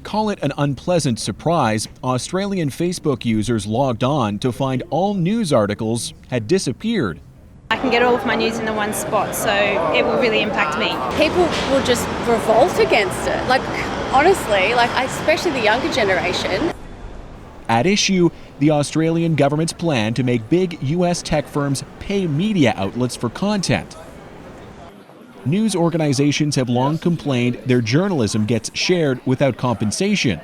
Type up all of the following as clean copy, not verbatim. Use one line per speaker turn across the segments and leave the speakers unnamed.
Call it an unpleasant surprise, Australian Facebook users logged on to find all news articles had disappeared.
I can get all of my news in the one spot, so it will really impact me.
People will just revolt against it. Like, honestly, especially the younger generation.
At issue, the Australian government's plan to make big U.S. tech firms pay media outlets for content. News organizations have long complained their journalism gets shared without compensation.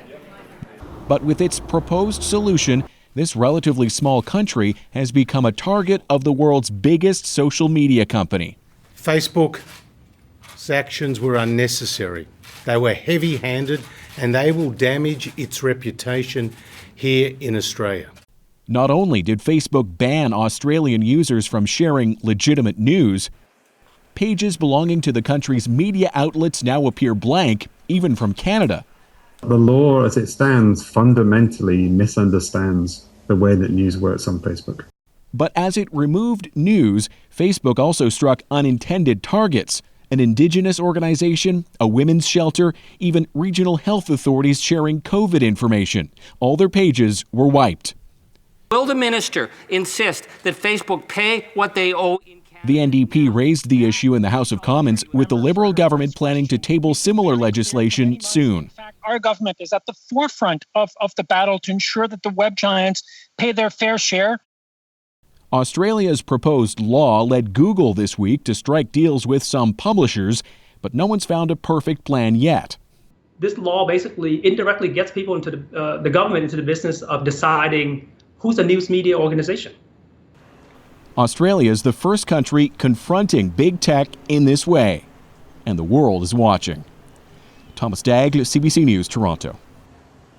But with its proposed solution, this relatively small country has become a target of the world's biggest social media company.
Facebook's actions were unnecessary. They were heavy-handed and they will damage its reputation here in Australia.
Not only did Facebook ban Australian users from sharing legitimate news, pages belonging to the country's media outlets now appear blank, even from Canada.
The law as it stands fundamentally misunderstands the way that news works on Facebook.
But as it removed news, Facebook also struck unintended targets. An Indigenous organization, a women's shelter, even regional health authorities sharing COVID information. All their pages were wiped.
Will the minister insist that Facebook pay what they owe in Canada?
The NDP raised the issue in the House of Commons, with the Liberal government planning to table similar legislation soon.
In fact, our government is at the forefront of the battle to ensure that the web giants pay their fair share.
Australia's proposed law led Google this week to strike deals with some publishers, but no one's found a perfect plan yet.
This law basically indirectly gets people into the government into the business of deciding who's a news media organization.
Australia is the first country confronting big tech in this way, and the world is watching. Thomas Daigle, CBC News, Toronto.